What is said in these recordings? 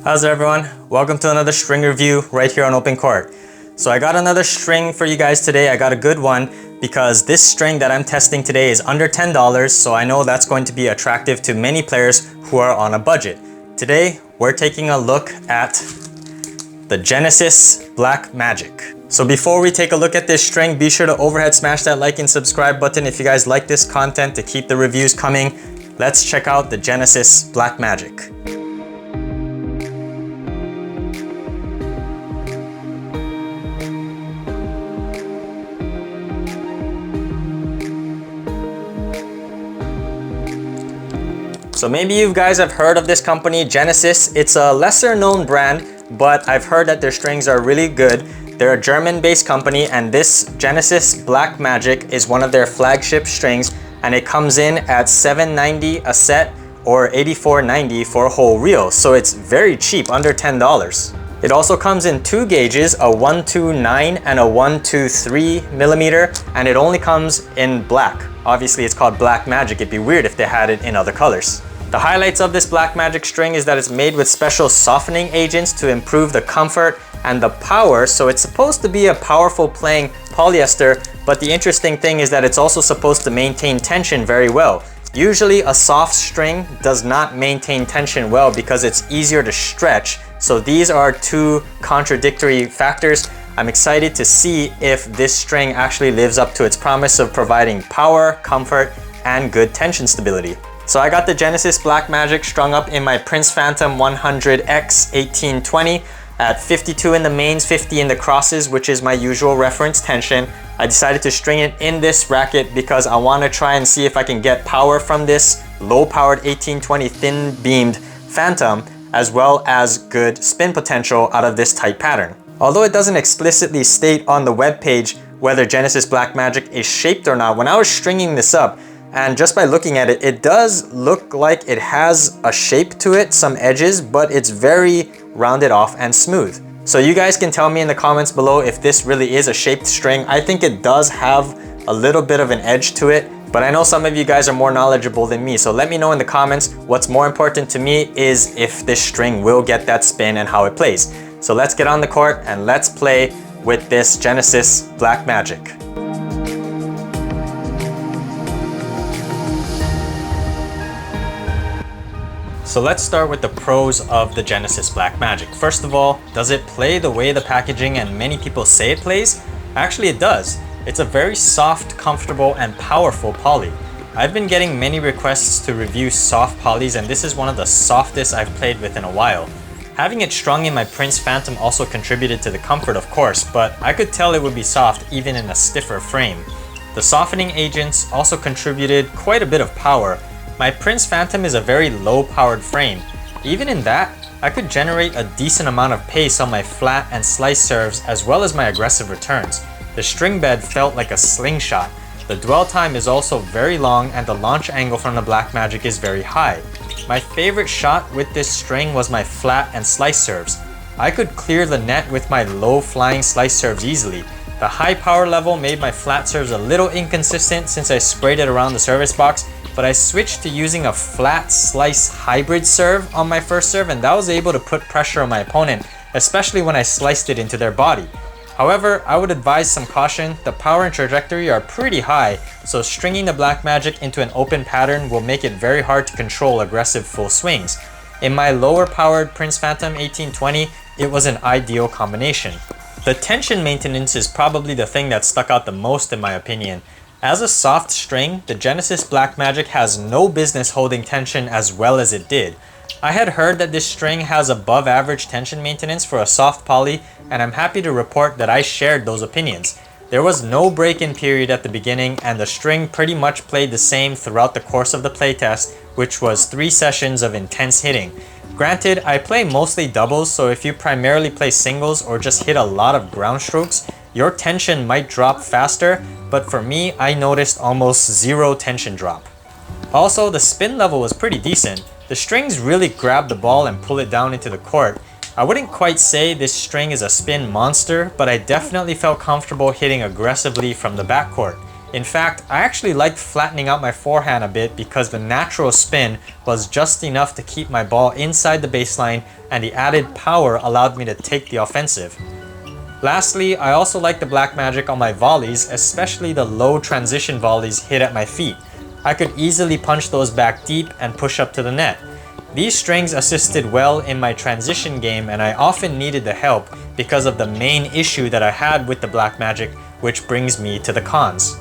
How's it, everyone? Welcome to another string review right here on OpenCourt. So I got another string for you guys today. I got a good one because this string that I'm testing today is under $10, so I know that's going to be attractive to many players who are on a budget. Today, we're taking a look at the Genesis Black Magic. So before we take a look at this string, be sure to overhead smash that like and subscribe button if you guys like this content to keep the reviews coming. Let's check out the Genesis Black Magic. So maybe you guys have heard of this company, Genesis. It's a lesser known brand, but I've heard that their strings are really good. They're a German-based company, and this Genesis Black Magic is one of their flagship strings, and it comes in at $7.90 a set or $84.90 for a whole reel. So it's very cheap, under $10. It also comes in two gauges, a 129 and a 123 millimeter, and it only comes in black. Obviously, it's called Black Magic. It'd be weird if they had it in other colors. The highlights of this Black Magic string is that it's made with special softening agents to improve the comfort and the power. So it's supposed to be a powerful playing polyester, but the interesting thing is that it's also supposed to maintain tension very well. Usually a soft string does not maintain tension well because it's easier to stretch. So these are two contradictory factors. I'm excited to see if this string actually lives up to its promise of providing power, comfort, and good tension stability. So I got the Genesis Black Magic strung up in my Prince Phantom 100X 1820 at 52 in the mains, 50 in the crosses, which is my usual reference tension. I decided to string it in this racket because I want to try and see if I can get power from this low-powered 1820 thin-beamed Phantom, as well as good spin potential out of this tight pattern. Although it doesn't explicitly state on the webpage whether Genesis Black Magic is shaped or not, when I was stringing this up, and just by looking at it, it does look like it has a shape to it, some edges, but it's very rounded off and smooth. So you guys can tell me in the comments below if this really is a shaped string. I think it does have a little bit of an edge to it, but I know some of you guys are more knowledgeable than me. So let me know in the comments. What's more important to me is if this string will get that spin and how it plays. So let's get on the court and let's play with this Genesis Black Magic. So let's start with the pros of the Genesis Black Magic. First of all, does it play the way the packaging and many people say it plays? Actually, it does. It's a very soft, comfortable, and powerful poly. I've been getting many requests to review soft polys, and this is one of the softest I've played with in a while. Having it strung in my Prince Phantom also contributed to the comfort, of course, but I could tell it would be soft even in a stiffer frame. The softening agents also contributed quite a bit of power. My Prince Phantom is a very low-powered frame. Even in that, I could generate a decent amount of pace on my flat and slice serves as well as my aggressive returns. The string bed felt like a slingshot. The dwell time is also very long and the launch angle from the Black Magic is very high. My favorite shot with this string was my flat and slice serves. I could clear the net with my low-flying slice serves easily. The high power level made my flat serves a little inconsistent since I sprayed it around the service box, but I switched to using a flat slice hybrid serve on my first serve, and that was able to put pressure on my opponent, especially when I sliced it into their body. However, I would advise some caution. The power and trajectory are pretty high, so stringing the Black Magic into an open pattern will make it very hard to control aggressive full swings. In my lower powered Prince Phantom 1820, it was an ideal combination. The tension maintenance is probably the thing that stuck out the most in my opinion. As a soft string, the Genesis Black Magic has no business holding tension as well as it did. I had heard that this string has above average tension maintenance for a soft poly, and I'm happy to report that I shared those opinions. There was no break-in period at the beginning, and the string pretty much played the same throughout the course of the playtest, which was 3 sessions of intense hitting. Granted, I play mostly doubles, so if you primarily play singles or just hit a lot of ground strokes, your tension might drop faster, but for me, I noticed almost zero tension drop. Also, the spin level was pretty decent. The strings really grab the ball and pull it down into the court. I wouldn't quite say this string is a spin monster, but I definitely felt comfortable hitting aggressively from the backcourt. In fact, I actually liked flattening out my forehand a bit because the natural spin was just enough to keep my ball inside the baseline, and the added power allowed me to take the offensive. Lastly, I also like the black magic on my volleys, especially the low transition volleys hit at my feet. I could easily punch those back deep and push up to the net. These strings assisted well in my transition game, and I often needed the help because of the main issue that I had with the black magic, which brings me to the cons.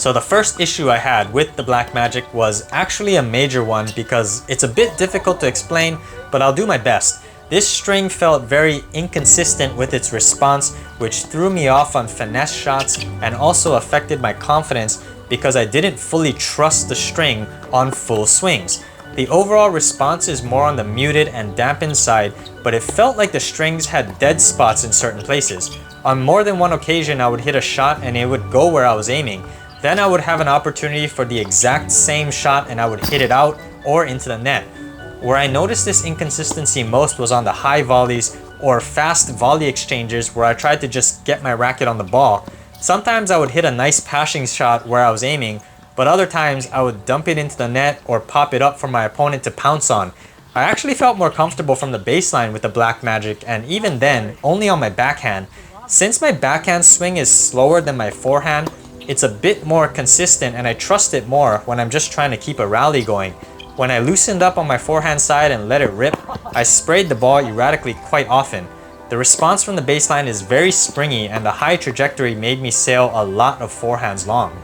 So the first issue I had with the black magic was actually a major one because it's a bit difficult to explain, but I'll do my best. This string felt very inconsistent with its response, which threw me off on finesse shots and also affected my confidence because I didn't fully trust the string on full swings. The overall response is more on the muted and dampened side, but it felt like the strings had dead spots in certain places. On more than one occasion, I would hit a shot and it would go where I was aiming. Then I would have an opportunity for the exact same shot and I would hit it out or into the net. Where I noticed this inconsistency most was on the high volleys or fast volley exchanges where I tried to just get my racket on the ball. Sometimes I would hit a nice passing shot where I was aiming, but other times I would dump it into the net or pop it up for my opponent to pounce on. I actually felt more comfortable from the baseline with the black magic, and even then, only on my backhand. Since my backhand swing is slower than my forehand, it's a bit more consistent and I trust it more when I'm just trying to keep a rally going. When I loosened up on my forehand side and let it rip, I sprayed the ball erratically quite often. The response from the baseline is very springy and the high trajectory made me sail a lot of forehands long.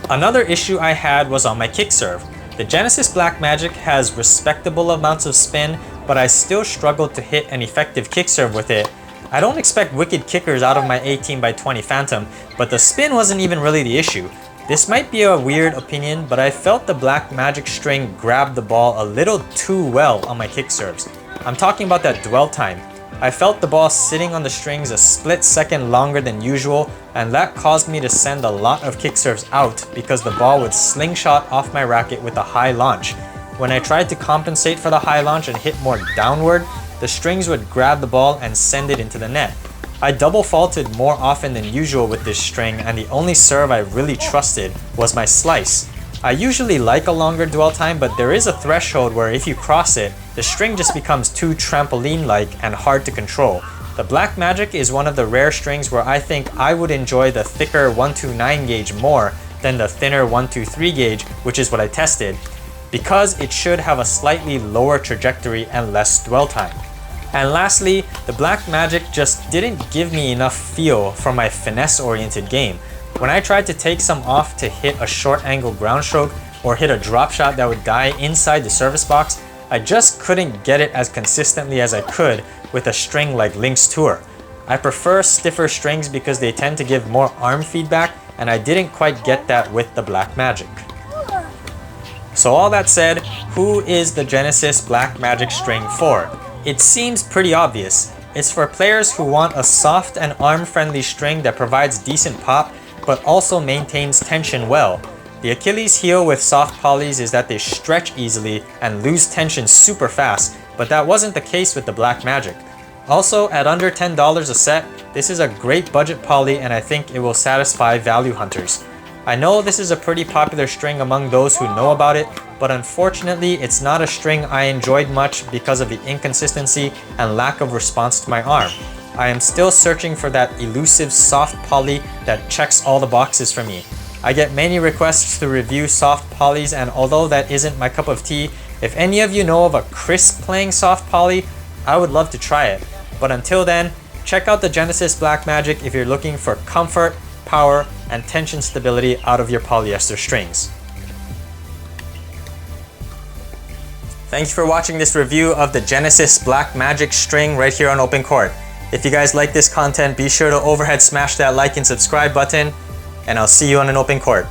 Another issue I had was on my kick serve. The Genesis Black Magic has respectable amounts of spin, but I still struggled to hit an effective kick serve with it. I don't expect wicked kickers out of my 18x20 Phantom, but the spin wasn't even really the issue. This might be a weird opinion, but I felt the black magic string grabbed the ball a little too well on my kick serves. I'm talking about that dwell time. I felt the ball sitting on the strings a split second longer than usual, and that caused me to send a lot of kick serves out because the ball would slingshot off my racket with a high launch. When I tried to compensate for the high launch and hit more downward, the strings would grab the ball and send it into the net. I double faulted more often than usual with this string, and the only serve I really trusted was my slice. I usually like a longer dwell time, but there is a threshold where if you cross it, the string just becomes too trampoline-like and hard to control. The Black Magic is one of the rare strings where I think I would enjoy the thicker 129 gauge more than the thinner 123 gauge, which is what I tested, because it should have a slightly lower trajectory and less dwell time. And lastly, the Black Magic just didn't give me enough feel for my finesse-oriented game. When I tried to take some off to hit a short angle ground stroke or hit a drop shot that would die inside the service box, I just couldn't get it as consistently as I could with a string like Lynx Tour. I prefer stiffer strings because they tend to give more arm feedback, and I didn't quite get that with the Black Magic. So all that said, who is the Genesis Black Magic string for? It seems pretty obvious. It's for players who want a soft and arm-friendly string that provides decent pop, but also maintains tension well. The Achilles heel with soft polys is that they stretch easily and lose tension super fast, but that wasn't the case with the Black Magic. Also, at under $10 a set, this is a great budget poly, and I think it will satisfy value hunters. I know this is a pretty popular string among those who know about it, but unfortunately it's not a string I enjoyed much because of the inconsistency and lack of response to my arm. I am still searching for that elusive soft poly that checks all the boxes for me. I get many requests to review soft polys, and although that isn't my cup of tea, if any of you know of a crisp playing soft poly, I would love to try it. But until then, check out the Genesis Black Magic if you're looking for comfort, power, and tension stability out of your polyester strings. Thanks for watching this review of the Genesis Black Magic string right here on OpenCourt. If you guys like this content, be sure to overhead smash that like and subscribe button, and I'll see you on an OpenCourt.